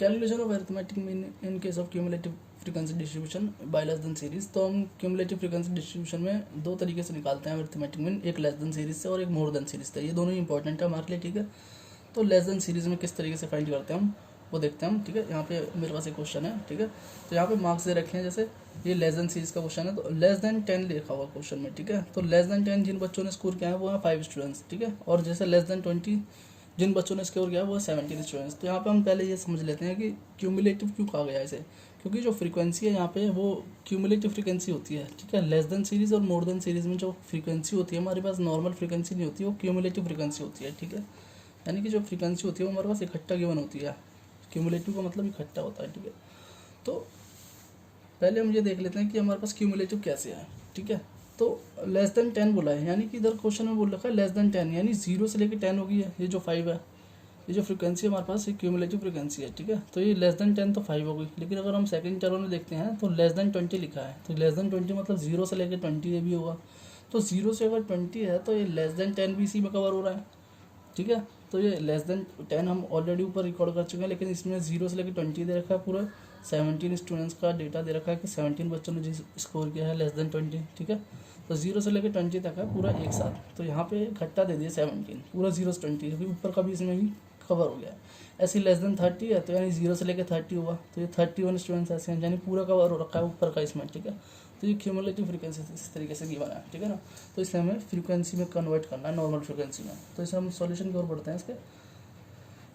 Calculation of arithmetic mean in case of cumulative frequency distribution by less than series. तो हम cumulative frequency distribution में दो तरीके से निकालते हैं अरिथमेटिक मीन, एक लेस देन सीरीज से और एक मोर देन सीरीज से। ये दोनों ही इंपॉर्टेंट है हमारे लिए, ठीक है। तो लेस देन सीरीज में किस तरीके से फाइंड करते हैं हम वो देखते हैं हम, ठीक है। यहाँ पे मेरे पास एक क्वेश्चन है, ठीक है। तो यहाँ पे मार्क्स दे रखे हैं, जैसे ये लेस देन सीरीज का क्वेश्चन है, तो लेस देन 10 लिखा हुआ क्वेश्चन में, ठीक है। तो लेस देन 10 जिन बच्चों ने स्कोर किया है वो है 5 स्टूडेंट्स, ठीक है। और जैसे लेस देन 20 जिन बच्चों ने स्कोर किया है वो है 17 स्टूडेंट्स। तो यहाँ पे हम पहले ये समझ लेते हैं कि क्यूमुलेटिव क्यों कहा गया है इसे, क्योंकि जो फ्रीक्वेंसी है यहाँ पे वो क्यूमुलेटिव फ्रीक्वेंसी होती है, ठीक है। लेस देन सीरीज और मोर देन सीरीज में जो फ्रीक्वेंसी होती है हमारे पास नॉर्मल फ्रीक्वेंसी नहीं होती, वो क्यूमुलेटिव फ्रीक्वेंसी होती है, ठीक है। यानी कि जो फ्रीक्वेंसी होती है वो हमारे पास इकट्ठा गिवन होती है। क्यूमुलेटिव का मतलब इकट्ठा होता है, ठीक है। तो पहले हम ये देख लेते हैं कि हमारे पास क्यूमुलेटिव कैसे है, ठीक है। तो लेस देन 10 बोला है, यानी कि इधर क्वेश्चन में बोल रखा है लेस देन 10, यानी 0 से लेकर 10 होगी है, ये जो 5 है, ये जो फ्रीक्वेंसी हमारे पास ये क्यूमुलेटिव फ्रीक्वेंसी है, ठीक है। तो ये लेस देन 10 तो 5 हो गई, लेकिन अगर हम सेकंड टर्म में देखते हैं तो लेस देन 20 लिखा है। तो लेस देन 20 मतलब 0 से लेकर 20 ये भी होगा। तो 0 से अगर 20 है तो ये लेस देन 10 भी इसी में कवर हो रहा है, ठीक है। तो ये लेस देन 10 हम ऑलरेडी ऊपर रिकॉर्ड कर चुके हैं, लेकिन इसमें 0 से लेकर 20 दे रखा है, पूरा 17 स्टूडेंट्स का डेटा दे रखा है कि 17 बच्चों ने जिस स्कोर किया है लेस देन 20, ठीक है। तो 0 से लेकर 20 तक है पूरा एक साथ। तो यहाँ पे इकट्ठा दे दिया 17, पूरा 0 से 20, क्योंकि ऊपर का भी इसमें भी कवर हो गया है। ऐसे लेस देन 30 है तो यानी 0 से लेकर 30 हुआ, तो ये 31 स्टूडेंट्स ऐसे हैं, यानी पूरा कवर हो रखा है ऊपर का इसमें, ठीक है। तो ये क्यूमुलेटिव फ्रीक्वेंसी इस तरीके से गिवन है, ठीक है ना। तो इसे हमें फ्रीक्वेंसी में कन्वर्ट करना है, नॉर्मल फ्रीक्वेंसी में। तो इसे हम सॉल्यूशन की ओर बढ़ते हैं, इसके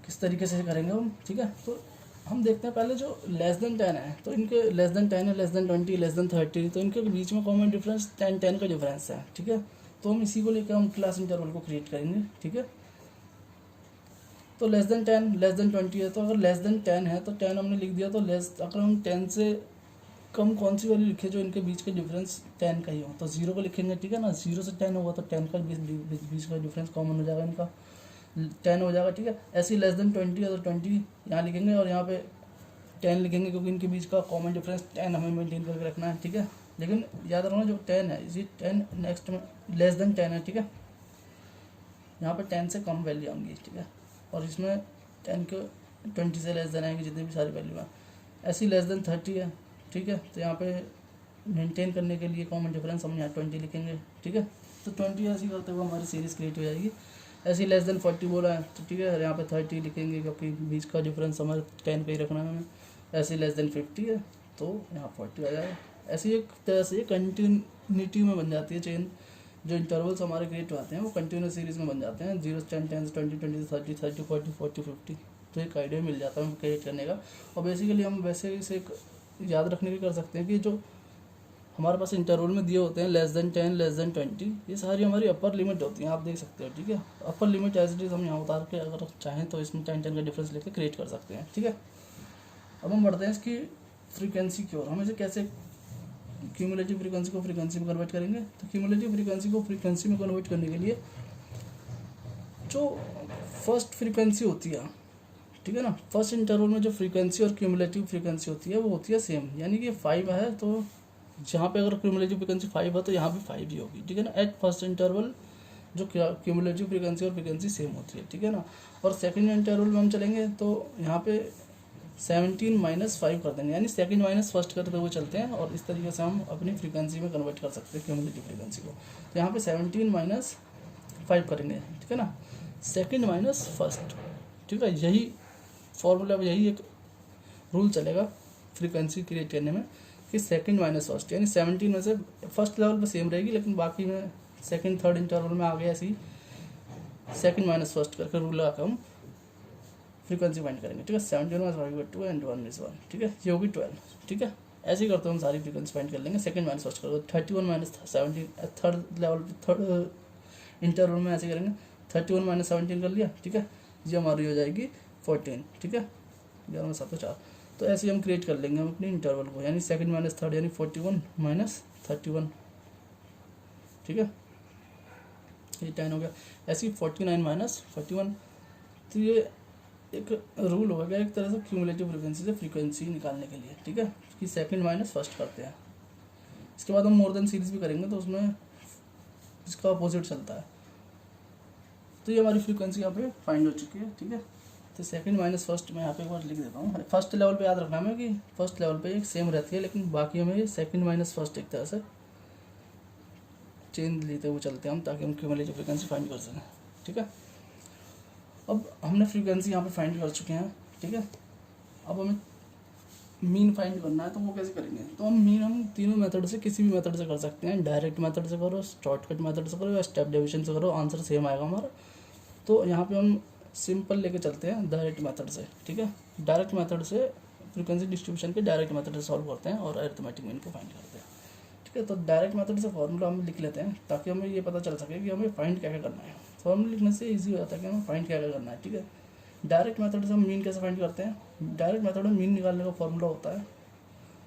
किस तरीके से करेंगे हम, ठीक है। तो हम देखते हैं पहले जो लेस देन 10 है, तो इनके लेस देन 10 है, लेस देन 20, लेस देन 30, तो इनके बीच में कॉमन डिफरेंस 10 का डिफरेंस है, ठीक है। तो हम इसी को लेकर हम क्लास इंटरवल को क्रिएट करेंगे, ठीक है। तो लेस देन 10 लेस देन 20 है, तो अगर लेस देन 10 है तो 10 हमने लिख दिया। तो अगर हम 10 से कम कौन सी वैल्यू लिखे जो इनके बीच के डिफरेंस 10 का ही हो, तो 0 को लिखेंगे, ठीक है ना। 0 से 10 होगा तो 10 का बीच का डिफरेंस कॉमन हो जाएगा, इनका 10 हो जाएगा, ठीक है। ऐसे ही लेस देन 20 है तो 20 यहाँ लिखेंगे और यहाँ पे 10 लिखेंगे, क्योंकि इनके बीच का कॉमन डिफरेंस 10 हमें मेंटेन करके रखना है, ठीक है। लेकिन याद रखना जो 10 है इसी 10 नेक्स्ट में लेस देन 10 है, ठीक है। यहाँ पे 10 से कम वैल्यू आएंगी, ठीक है। और इसमें 10 के 20 से लेस देन आएंगे जितनी भी सारी वैल्यू है। ऐसी लेस देन 30 है, ठीक है। तो यहाँ पे मेंटेन करने के लिए कॉमन डिफरेंस हम यहाँ 20 लिखेंगे, ठीक है। तो 20 ऐसी करते हुए हमारी सीरीज क्रिएट हो जाएगी। ऐसी लेस देन 40 बोला है तो ठीक है, यहाँ पे 30 लिखेंगे क्योंकि बीच का डिफरेंस हमारे 10 का ही रखना है हमें। ऐसी लेस देन 50 है तो यहाँ 40 आ जाएगा। ऐसी एक तरह से कंटिन्यूटी में बन जाती है चेन। जो इंटरवल्स हमारे क्रिएट होते हैं वो कंटिन्यूस सीरीज में बन जाते हैं, 0 से 10, 10 से 20, 20 से 30, 30 40, 40 50। तो एक आइडिया मिल जाता है हमें क्रिएट करने का। और बेसिकली हम वैसे इसे याद रखने की कर सकते हैं कि जो हमारे पास इंटरवल में दिए होते हैं लेस देन 10, लेस देन 20, ये सारी हमारी अपर लिमिट होती हैं, आप देख सकते हो, ठीक है। Upper limit as it is हम यहाँ उतार के अगर चाहें तो इसमें 10 का डिफरेंस लेके क्रिएट कर सकते हैं, ठीक है। अब हम बढ़ते हैं इसकी फ्रीक्वेंसी की ओर। हम इसे कैसे क्यूमुलेटिव फ्रीक्वेंसी को फ्रीक्वेंसी में कन्वर्ट करेंगे। तो क्यूमुलेटिव फ्रीक्वेंसी को फ्रीक्वेंसी में कन्वर्ट करने के लिए जो फर्स्ट फ्रीक्वेंसी होती है, ठीक है ना, फर्स्ट इंटरवल में जो फ्रीक्वेंसी और क्यूमुलेटिव फ्रीक्वेंसी होती है वो होती है सेम। यानी कि 5 है तो जहाँ पे अगर क्यूमुलेटिव फ्रीक्वेंसी 5 है तो यहाँ भी 5 ही होगी, ठीक है ना। एट फर्स्ट इंटरवल जो क्यूमुलेटिव फ्रीक्वेंसी और फ्रीक्वेंसी सेम होती है, ठीक है ना। और सेकंड इंटरवल में हम चलेंगे तो यहाँ पे 17 - 5 कर देंगे, यानी सेकंड माइनस फर्स्ट करते हुए चलते हैं। और इस तरीके से हम अपनी फ्रीक्वेंसी में कन्वर्ट कर सकते हैं क्यूमुलेटिव फ्रीक्वेंसी को। तो यहाँ पे 17 - 5 करेंगे, ठीक है ना, सेकंड माइनस फर्स्ट, ठीक है। यही फॉर्मूला, यही एक रूल चलेगा फ्रीक्वेंसी क्रिएट करने में कि सेकंड माइनस फर्स्ट, यानी 17 में से फर्स्ट लेवल पे सेम रहेगी, लेकिन बाकी में सेकंड थर्ड इंटरवल में आ गया ऐसी सेकंड माइनस फर्स्ट करके रूल लगा कर हम फ्रीक्वेंसी फाइंड करेंगे, ठीक है। 17 - 5 2 एंड 1 is 1, ठीक है, ये होगी 12, ठीक है। ऐसे ही करते हम सारी फ्रीक्वेंसी फाइंड कर लेंगे। सेकंड माइनस फर्स्ट करोगे 31 - 17, थर्ड लेवल थर्ड इंटरवल में ऐसे करेंगे 31 - 17 कर लिया, ठीक है। ये हमारी हो जाएगी 14, ठीक है, 11 7 4। तो ऐसे हम क्रिएट कर लेंगे हम अपने इंटरवल को, यानी सेकंड माइनस थर्ड यानी 41 - 31, ठीक है, ये 10 हो गया। ऐसे ही 49 - 41। तो ये एक रूल हो गया एक तरह से क्यूमुलेटिव फ्रीक्वेंसी से फ्रीक्वेंसी निकालने के लिए, ठीक है, कि सेकंड माइनस फर्स्ट करते हैं। इसके बाद हम मोर देन सीरीज भी करेंगे तो उसमें इसका अपोजिट चलता है। तो ये हमारी फ्रीक्वेंसी यहाँ पे फाइंड हो चुकी है, ठीक है। तो सेकंड माइनस फर्स्ट मैं यहाँ पे एक बार लिख देता हूँ। फर्स्ट लेवल पे याद रखना है कि फर्स्ट लेवल पे एक सेम रहती है, लेकिन बाकी हमें ये सेकंड माइनस फर्स्ट एक तरह से चेंज लेते हुए चलते हैं हम, ताकि हम क्यूमुलेटिव फ्रीक्वेंसी फाइंड कर सकें। ठीक है, अब हमने फ्रीक्वेंसी यहाँ पे फाइंड कर चुके हैं। ठीक है, अब हमें मीन फाइंड करना है, तो वो कैसे करेंगे? तो हम तीनों मेथड से किसी भी मेथड से कर सकते हैं। डायरेक्ट मेथड से करो, शॉर्टकट मेथड से करो, या स्टेप डिवीजन से करो, आंसर सेम आएगा हमारा। तो यहाँ पे हम सिंपल लेके चलते हैं डायरेक्ट मेथड से। ठीक है, डायरेक्ट मेथड से फ्रीक्वेंसी डिस्ट्रीब्यूशन के डायरेक्ट मेथड से सॉल्व करते हैं और अरिथमेटिक मीन को फाइंड करते हैं। ठीक है, तो डायरेक्ट मेथड से फॉर्मूला हम लिख लेते हैं, ताकि हमें ये पता चल सके कि हमें फाइंड क्या क्या करना है। फॉर्मूला लिखने से ईजी हो जाता है कि हमें फाइंड क्या क्या करना है। ठीक है, डायरेक्ट मेथड से हम मीन कैसे फाइंड करते हैं? डायरेक्ट मेथड में मीन निकालने का फॉर्मूला होता है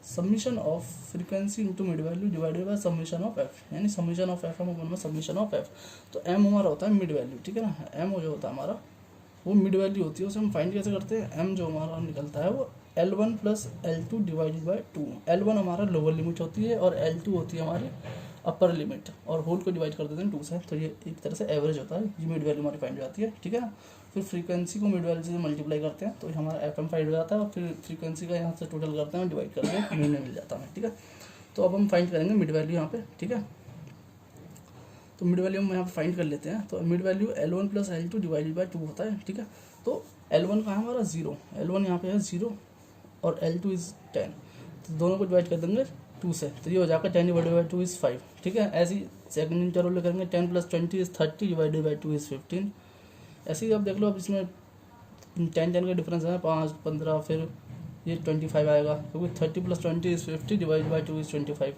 summation of frequency into mid value divided by summation of F, यानी समीशन ऑफ एफ हम समीशन ऑफ एफ। तो एम हमारा होता है मिड वैल्यू। ठीक है ना, एम जो होता है हमारा वो मिड वैल्यू होती है, उसे हम फाइंड कैसे करते हैं? एम जो हमारा निकलता है वो L1 plus L2 divided by 2। L1 हमारा लोअर लिमिट होती है और L2 होती है हमारी अपर लिमिट, और होल को डिवाइड कर देते हैं 2 से, तो ये एक तरह से एवरेज होता है। ये मिड वैल्यू हमारी फाइंड हो जाती है। ठीक है ना, फिर फ्रीक्वेंसी को मिड वैल्यू से मल्टीप्लाई करते हैं तो हमारा FM फाइंड हो जाता है, और फिर फ्रीक्वेंसी का यहाँ से टोटल करते हैं, डिवाइड करके मीन में मिल जाता है। ठीक है, तो अब हम फाइंड करेंगे मिड वैल्यू यहाँ पे। ठीक है, तो मिड वैल्यू हम यहाँ पे फाइंड कर लेते हैं। तो mid value L1 plus L2 divided by 2 होता है। ठीक है, तो L1 का है हमारा 0, L1 यहाँ पे है 0 और L2 इज़ 10, तो दोनों को डिवाइड कर देंगे 2 से, तो ये हो जाएगा 10 डिवाइडेड बाई 2 इज़ 5। ठीक है, ऐसे ही सेकंड इंटरवल करेंगे 10 plus 20 is 30 divided by 2 is 15। ऐसे ही अब देख लो, अब इसमें 10 का डिफरेंस है 5 15, फिर ये 25 आएगा, क्योंकि 30 plus 20 is 50 divided by 2 is 25।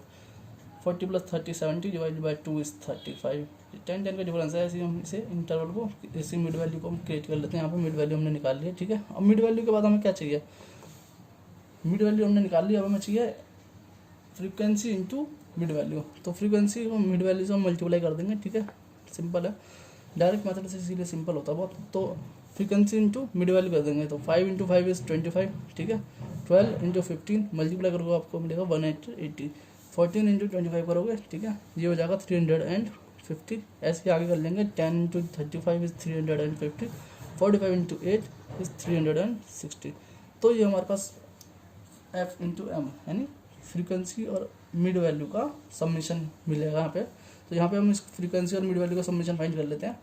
40 plus 30 70 divided by 2 is 35। 10 का डिफरेंस है। ऐसे हम इसे इंटरवल को, इसी मिड वैल्यू को हम क्रिएट कर लेते हैं। यहाँ पे मिड वैल्यू हमने निकाल लिया। ठीक है, अब मिड वैल्यू के बाद हमें क्या चाहिए? मिड वैल्यू हमने निकाल लिया, अब हमें चाहिए फ्रीक्वेंसी इंटू मिड वैल्यू। तो फ्रीक्वेंसी को मिड वैल्यू से हम मल्टीप्लाई कर देंगे। ठीक है, सिंपल है, डायरेक्ट मेथड से इसीलिए सिंपल होता है बहुत। तो फ्रीक्वेंसी इंटू मिड वैल्यू कर देंगे, तो 5 इंटू 5 इज़ 25। ठीक है, 12 इंटू 15 मल्टीप्लाई करोगे आपको मिलेगा 180। 14 इंटू 25 करोगे, ठीक है, ये हो जाएगा 350। ऐसे आगे कर लेंगे, 10 इंटू 35 इज़ 350, 45 इंटू 8 इज़ 360। तो ये हमारे पास F इंटू एम यानी फ्रीक्वेंसी और मिड वैल्यू का समीशन मिलेगा यहाँ पे। तो यहाँ पे हम इस फ्रीक्वेंसी और मिड वैल्यू का समीशन फाइंड कर लेते हैं।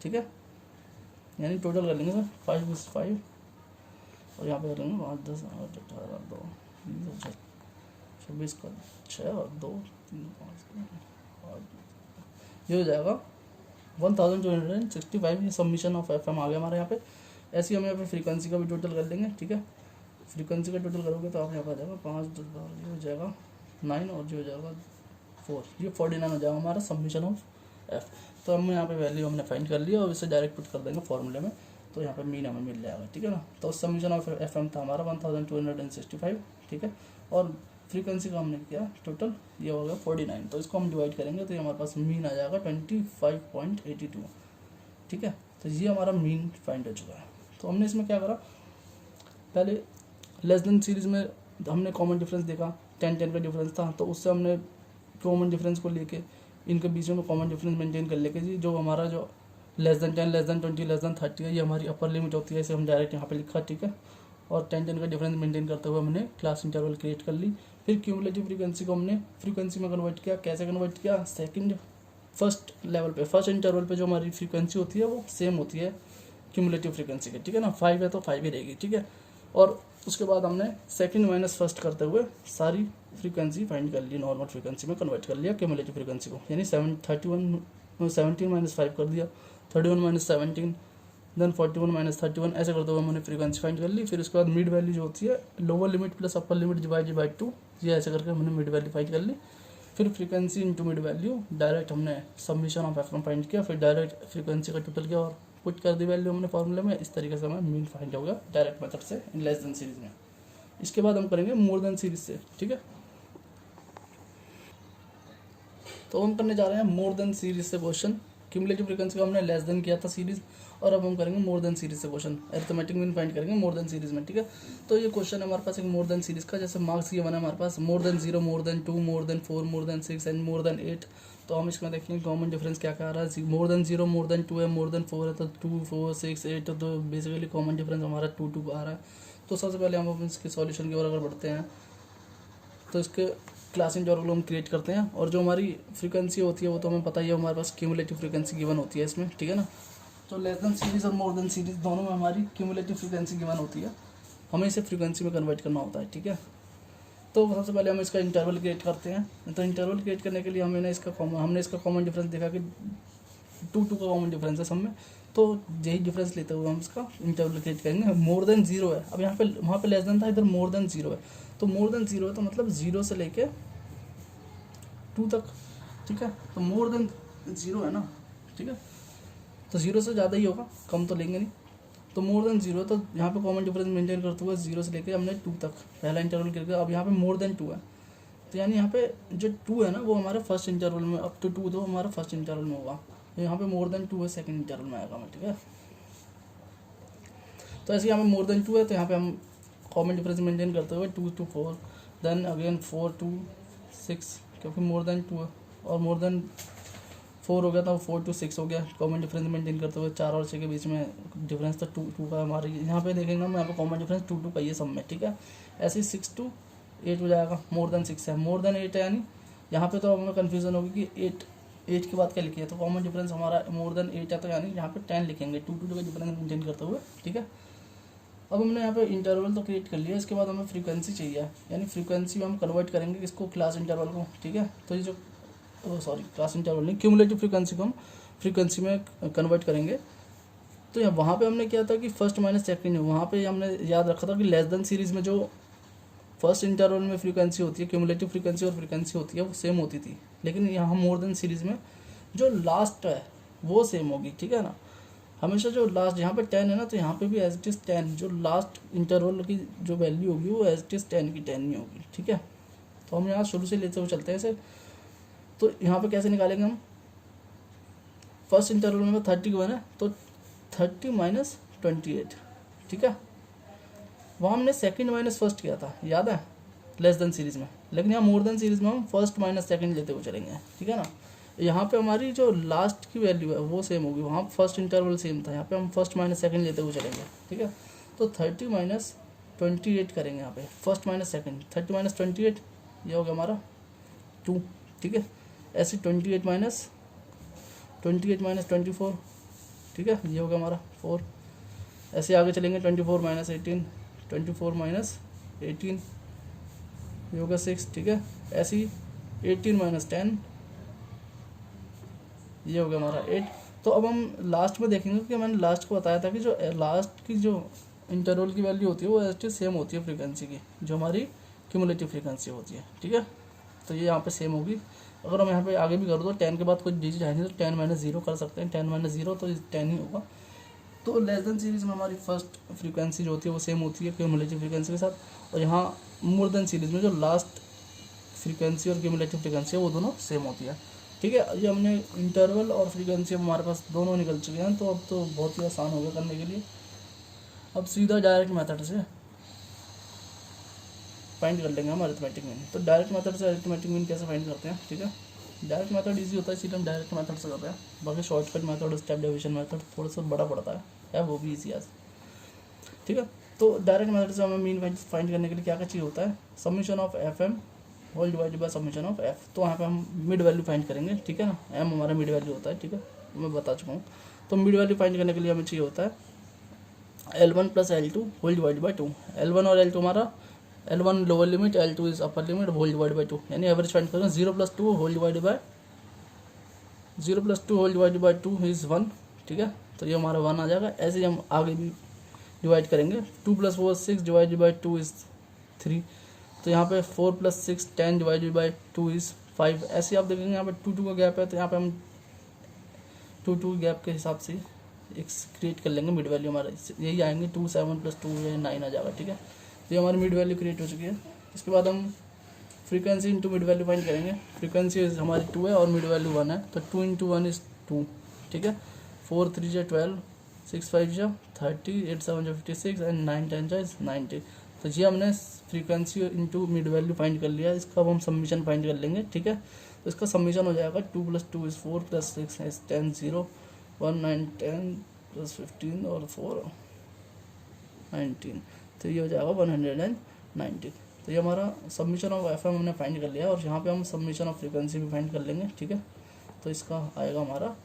ठीक है, यानी टोटल कर लेंगे सर 5 इज़ 5, और यहाँ पे करेंगे 5 10 8 18 2 26 का 6 और 2 3 5 ये हो जाएगा 1265। ये सबमिशन ऑफ FM आ गया हमारे यहाँ पे। ऐसे ही हम यहाँ पे फ्रीक्वेंसी का भी टोटल कर लेंगे। ठीक है, फ्रीक्वेंसी का टोटल करोगे तो आप यहाँ पर आ जाएगा 5 10 12, ये हो जाएगा 9 और जो हो जाएगा 4, ये 49 हो जाएगा हमारा सबमिशन ऑफ F। तो हम यहाँ पे वैल्यू हमने फाइंड कर लिया और इसे डायरेक्ट पुट कर देंगे फॉर्मूले में, तो यहाँ पे मीन हमें मिल जाएगा। ठीक है ना, तो सबमिशन ऑफ FM था हमारा 1265। ठीक है, और फ्रीक्वेंसी का हमने किया टोटल, ये हो गया 49। तो इसको हम डिवाइड करेंगे तो ये हमारे पास मीन आ जाएगा 25.82। ठीक है, तो ये हमारा मीन फाइंड हो चुका है। तो हमने इसमें क्या करा, पहले लेस देन सीरीज़ में हमने कॉमन डिफरेंस देखा, 10 का डिफरेंस था, तो उससे हमने कॉमन डिफरेंस को लेके इनके बीच में कॉमन डिफरेंस मेंटेन कर लेके जी जो हमारा जो less than 10 less than 20 less than 30 है, ये हमारी अपर लिमिट होती है, इसे हम डायरेक्ट यहाँ पे लिखा। ठीक है, और 10 का डिफरेंस मेंटेन करते हुए हमने क्लास इंटरवल क्रिएट कर ली। फिर क्यूमुलेटिव फ्रीक्वेंसी को हमने फ्रीक्वेंसी में कन्वर्ट किया। कैसे कन्वर्ट किया? फर्स्ट लेवल पे, फर्स्ट इंटरवल पे जो हमारी फ्रीक्वेंसी होती है वो सेम होती है क्यूमुलेटिव फ्रीक्वेंसी के। ठीक है ना, 5 है तो 5 ही रहेगी। ठीक है, और उसके बाद हमने सेकंड माइनस फर्स्ट करते हुए सारी फ्रीक्वेंसी फाइंड कर ली, नॉर्मल फ्रीक्वेंसी में कन्वर्ट कर लिया क्यूमुलेटिव फ्रीक्वेंसी को, यानी 17 माइनस 5 कर दिया, 31 माइनस 17, देन 41 माइनस 31, ऐसे करते हुए हमने फ्रीक्वेंसी फाइंड कर ली। फिर उसके बाद मिड वैल्यू जो होती है lower limit plus upper limit divided by 2, ये ऐसे करके हमने मिड वैल्यू फाइंड कर ली। फिर frequency into mid value direct हमने सबमिशन ऑफ FM फाइंड किया, फिर डायरेक्ट फ्रीक्वेंसी का टोटल किया और पुट कर दी वैल्यू हमने फॉर्मूले में। इस तरीके से हमें मीन फाइंड हो गया डायरेक्ट मेथड से इन लेस देन सीरीज में। इसके बाद हम करेंगे मोर देन सीरीज से। ठीक है, तो हम करने जा रहे हैं मोर देन सीरीज से क्वेश्चन। क्यूमुलेटिव फ्रीक्वेंसी को हमने लेस देन किया था सीरीज, और अब हम करेंगे मोर देन सीरीज से क्वेश्चन। अरिथमेटिक मीन फाइंड करेंगे मोर देन सीरीज में। ठीक है, तो ये क्वेश्चन है हमारे पास एक मोर देन सीरीज का। जैसे मार्क्स ये बना हमारे पास more than 0, more than 2, more than 4, more than 6 and more than 8, तो हम इसमें देखेंगे कॉमन डिफरेंस क्या क्या आ रहा है। मोर देन 0 मोर देन 2 है, मोर देन 4 है तो 2 4 6 8, तो बेसिकली कॉमन डिफरेंस हमारा 2 2 आ रहा है। तो सबसे पहले हम इसके सॉल्यूशन की ओर अगर बढ़ते हैं तो इसके क्लास इंटरवल हम क्रिएट करते हैं, और जो हमारी फ्रीक्वेंसी होती है वो तो हमें पता ही है, हमारे पास क्यूमुलेटिव फ्रीक्वेंसी गिवन होती है इसमें, ठीक है ना। तो लेस देन सीरीज और मोर देन सीरीज दोनों में हमारी क्यूमुलेटिव फ्रीक्वेंसी गिवन होती है, हमें इसे फ्रीक्वेंसी में कन्वर्ट करना होता है, ठीक है। तो सबसे पहले हम इसका इंटरवल क्रिएट करते हैं। तो इंटरवल क्रिएट करने के लिए हमने इसका कॉमन डिफरेंस देखा कि 2 2 का कॉमन डिफरेंस है सब में, तो यही डिफरेंस लेते हुए हम इसका इंटरवल क्रिएट करेंगे। मोर देन 0 है, अब यहाँ पे वहाँ पे लेस देन था, इधर मोर देन 0 है, तो मोर देन 0 है तो मतलब 0 से लेके 2 तक, ठीक है। तो मोर देन 0 है ना, ठीक है, तो 0 से ज़्यादा ही होगा, कम तो लेंगे नहीं। तो मोर देन 0 तो यहाँ पे कॉमन डिफरेंस मेंटेन करते हुए 0 से लेके हमने 2 तक पहला इंटरवल करके, अब यहाँ पे मोर देन 2 है, तो यानी यहाँ पे जो 2 है ना वो हमारे फर्स्ट इंटरवल में, अप टू 2 तो हमारा फर्स्ट इंटरवल में होगा, तो यहाँ पे मोर देन 2 है सेकंड इंटरवल में आएगा हमें, ठीक है। तो ऐसे यहाँ पे मोर देन 2 है तो यहाँ पे हम कॉमन डिफरेंस मेंटेन करते हुए 2 to 4, देन अगेन 4 to 6, क्योंकि मोर देन 2 है, और मोर देन 4 हो गया था, 4 to 6 हो गया, कॉमन डिफरेंस मेंटेन करते हुए 4 और 6 के बीच में डिफरेंस था 2 2 का हमारे यहाँ पे देखेंगे हम, यहाँ पे कॉमन डिफरेंस 2 2 का ये सब में, ठीक है। ऐसे ही 6 to 8 हो जाएगा, मोर देन 6 है, मोर देन 8 है, यानी यहाँ पे तो हमें कन्फ्यूजन होगी कि 8 के बाद क्या लिखिए, तो कॉमन डिफरेंस हमारा मोर देन 8 है, तो यानी यहाँ पे 10 लिखेंगे 2 2 का डिफरेंस मेंटेन करते हुए, ठीक है। अब हमने यहाँ पे इंटरवल तो क्रिएट कर लिया, इसके बाद हमें फ्रीक्वेंसी चाहिए, यानी फ्रीक्वेंसी में हम कन्वर्ट करेंगे इसको क्लास इंटरवल को, ठीक है। तो ये जो क्लास इंटरवल नहीं, क्यूमुलेटिव फ्रीक्वेंसी को हम फ्रीक्वेंसी में कन्वर्ट करेंगे। तो यहाँ वहाँ पे हमने किया था कि फर्स्ट माइनस सेकंड, वहाँ पे हमने याद रखा था कि लेस देन सीरीज में जो फर्स्ट इंटरवल में फ्रीक्वेंसी होती है, क्यूमुलेटिव फ्रीक्वेंसी और फ्रीक्वेंसी होती है वो सेम होती थी, लेकिन यहाँ मोर देन सीरीज में जो लास्ट है वो सेम होगी, ठीक है ना। हमेशा जो लास्ट यहाँ पे 10 है ना, तो यहाँ पे भी एज इट इज़ 10, जो लास्ट इंटरवल की जो वैल्यू होगी वो एज इट इज़ 10 की 10 ही होगी, ठीक है। तो हम यहाँ शुरू से लेते हुए चलते हैं इसे। तो यहाँ पे कैसे निकालेंगे हम, फर्स्ट इंटरवल में 30 को है ना, तो 30 माइनस 28, ठीक है। वहाँ हमने सेकंड माइनस फर्स्ट किया था, याद है, लेस देन सीरीज में, लेकिन यहाँ मोर देन सीरीज में हम फर्स्ट माइनस सेकंड लेते हुए चलेंगे, ठीक है ना। यहाँ पे हमारी जो लास्ट की वैल्यू है वो सेम होगी, वहाँ फर्स्ट इंटरवल सेम था, यहाँ पे हम फर्स्ट माइनस सेकंड लेते हुए चलेंगे, ठीक है। तो 30 माइनस 28 करेंगे यहाँ पे, फर्स्ट माइनस सेकंड, 30 माइनस 28 ये हो गया हमारा 2, ठीक है। ऐसे 28 माइनस 24, ठीक है, ये हो गया हमारा 4। ऐसे आगे चलेंगे 24 माइनस 18, 24 माइनस 18 ये होगा 6, ठीक है। ऐसे ही 18 माइनस 10 ये हो गया हमारा 8। तो अब हम लास्ट में देखेंगे कि मैंने लास्ट को बताया था कि जो लास्ट की जो इंटरवल की वैल्यू होती है वो एज सेम होती है फ्रीक्वेंसी की, जो हमारी क्यूमुलेटिव फ्रीक्वेंसी होती है, ठीक है। तो ये यहाँ पे सेम होगी। अगर हम यहाँ पे आगे भी कर दो 10 के बाद कोई डिजिट है नहीं तो 10 माइनस 0 कर सकते हैं, 10 माइनस 0 तो 10 ही होगा। तो लेस देन सीरीज में हमारी फर्स्ट फ्रीक्वेंसी जो होती है वो सेम होती है क्यूमुलेटिव फ्रीक्वेंसी के साथ, और यहाँ मोर देन सीरीज में जो लास्ट फ्रीक्वेंसी और क्यूमुलेटिव फ्रीक्वेंसी है वो दोनों सेम होती है, ठीक है। ये हमने इंटरवल और फ्रीक्वेंसी हमारे पास दोनों निकल चुके हैं, तो अब तो बहुत ही आसान हो गया करने के लिए। अब सीधा डायरेक्ट मेथड से फाइंड कर लेंगे हम अरिथमेटिक मीन। तो डायरेक्ट मेथड से अरिथमेटिक मीन कैसे फाइंड करते हैं, ठीक है। डायरेक्ट मेथड इजी होता है, इसलिए हम डायरेक्ट मेथड से करते हैं। बाकी शॉर्टकट मेथड और स्टेप डिवीजन मेथड थोड़ा सा बड़ा पड़ता है वो भी ईजी है, ठीक है। तो डायरेक्ट मेथड से हमें मीन फाइंड करने के लिए क्या क्या चाहिए होता है, summation of FM whole divided by summation of F। तो वहाँ पे हम मिड वैल्यू फाइंड करेंगे, ठीक है ना। M हमारा मिड वैल्यू होता है, ठीक है, मैं बता चुका हूँ। तो मिड वैल्यू फाइंड करने के लिए हमें चाहिए होता है L1 plus L2 whole divide by 2। L1 और L2 हमारा, L1 lower limit, L2 is upper limit, whole divide by 2, यानी एवरेज फाइंड करेंगे। 0 plus 2 whole divide by 2 is 1, ठीक है। तो ये हमारा 1 आ जाएगा। ऐसे ही हम आगे भी डिवाइड करेंगे। 2 प्लस 4 6 डिवाइडेड बाई 2 इज 3। तो यहाँ पे 4 प्लस 6 10 डिवाइडेड बाई 2 इज 5। ऐसे आप देखेंगे यहाँ पे 2 2 का गैप है, तो यहाँ पे हम 2 2 गैप के हिसाब से एक क्रिएट कर लेंगे मिड वैल्यू हमारा, यही आएंगे 2 7 प्लस 2 9 आ जाएगा, ठीक है। तो ये हमारी मिड वैल्यू क्रिएट हो चुकी है। इसके बाद हम frequency into mid value find करेंगे। फ्रीक्वेंसी हमारी 2 है और मिड वैल्यू 1 है, तो 2 इंटू 1 इज 2, ठीक है। 4 3 जा 12, 6 5 जा 30, 8 7 जा 56 एंड 9 10 जा 90। तो ये हमने frequency into mid value find कर लिया। इसका अब हम सबमिशन फाइंड कर लेंगे, ठीक है। तो इसका समीशन हो जाएगा 2 + 2 = 4 + 6 is 10 0 1 9 10 + 15 और 4 19, तो ये हो जाएगा 190। तो ये हमारा समीशन ऑफ एफ एम हमने फाइंड कर लिया और यहाँ पे हम समीशन ऑफ फ्रीक्वेंसी भी फाइंड कर लेंगे, ठीक है। तो इसका आएगा हमारा,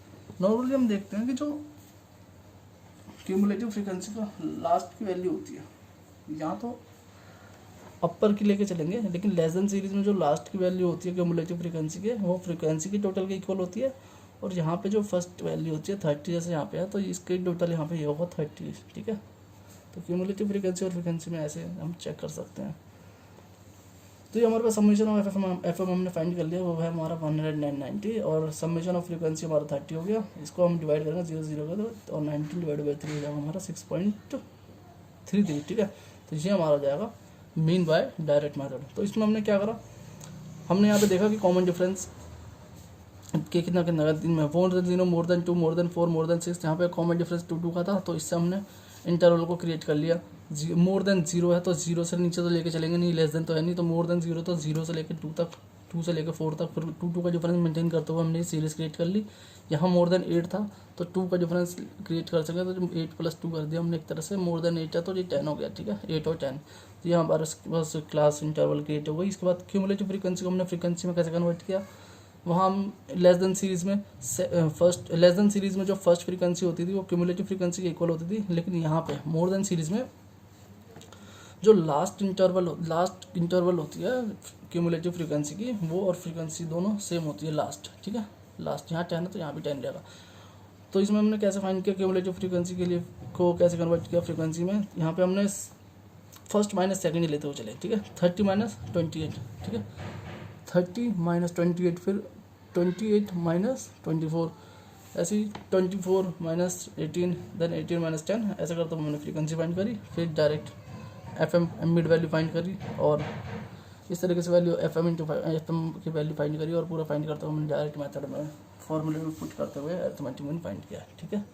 नॉर्मली हम देखते हैं कि जो क्यूमुलेटिव फ्रीक्वेंसी का लास्ट की वैल्यू होती है, यहाँ तो अपर की लेके चलेंगे, लेकिन लेस देन सीरीज में जो लास्ट की वैल्यू होती है क्यूमुलेटिव फ्रीक्वेंसी के, वो फ्रीक्वेंसी की टोटल के इक्वल होती है। और यहाँ पे जो फर्स्ट वैल्यू होती है 30, जैसे यहाँ पे है, तो इसके टोटल यहाँ पे ये होगा 30, ठीक है। तो क्यूमुलेटिव फ्रीक्वेंसी और फ्रीक्वेंसी में ऐसे हम चेक कर सकते हैं। तो ये हमारे पास समीशन ऑफ एफ एम हमने फाइंड कर लिया, वो है हमारा 190 और समीशन ऑफ फ्रीक्वेंसी हमारा 30 हो गया। इसको हम डिवाइड करेंगे 0 0 का, तो और 19 डिवाइड बाई 3 हो जाएगा हमारा 6.33, ठीक है। तो ये हमारा हो जाएगा मीन बाय डायरेक्ट मेथड। तो इसमें हमने क्या करा, हमने यहाँ पे देखा कि कॉमन डिफरेंस के कितना कितना है, मोर than 0 more than 2 more than 4 more than 6, यहाँ पे कॉमन डिफरेंस 2 2 का था। तो इससे हमने इंटरवल को क्रिएट कर लिया। मोर देन 0 है तो 0 से नीचे तो लेके चलेंगे नहीं, लेस देन तो है नहीं, तो मोर देन 0 तो 0 से लेकर 2 तक, 2 से लेकर 4 तक, फिर 2 2 का डिफरेंस मेंटेन करते हुए हमने सीरीज क्रिएट कर ली। यहाँ मोर देन 8 था तो 2 का डिफरेंस क्रिएट कर सके, तो 8 + 2 कर दिया हमने एक तरह से। मोर देन 8 है तो ये 10 हो गया, ठीक है, 8 और 10। तो ये हमारे पास क्लास इंटरवल क्रिएट हो गई। इसके बाद क्यूमुलेटिव फ्रीक्वेंसी को हमने फ्रीक्वेंसी में कैसे कन्वर्ट किया, वहाँ हम लेस देन सीरीज में लेस देन सीरीज में जो फर्स्ट फ्रीक्वेंसी होती थी वो क्यूमुलेटिव फ्रीक्वेंसी के इक्वल होती थी, लेकिन यहाँ पे मोर देन सीरीज में जो लास्ट इंटरवल होती है क्यूमुलेटिव फ्रीक्वेंसी की, वो और फ्रीक्वेंसी दोनों सेम होती है लास्ट, ठीक है। लास्ट यहाँ 10 है तो यहाँ भी 10 रहेगा। तो इसमें हमने कैसे फाइंड किया क्यूमुलेटिव फ्रीक्वेंसी के लिए को कैसे कन्वर्ट किया फ्रीक्वेंसी में, यहाँ पे हमने फर्स्ट माइनस सेकेंड लेते हुए चले, ठीक है। 30 - 28, ठीक है, 30 - 28, फिर 28 - 24, ऐसे ही 24 - 18, देन 18 - 10, ऐसा करते हुए हमने फ्रीक्वेंसी फाइंड करी। फिर direct F M mid value find करी और इस तरीके से वैल्यू एफ एम की वैल्यू फाइंड करी और पूरा फाइंड करते हुए हमने डायरेक्ट मेथड में फॉर्मूले में पुट करते हुए अरिथमेटिक मीन फाइंड किया, ठीक है।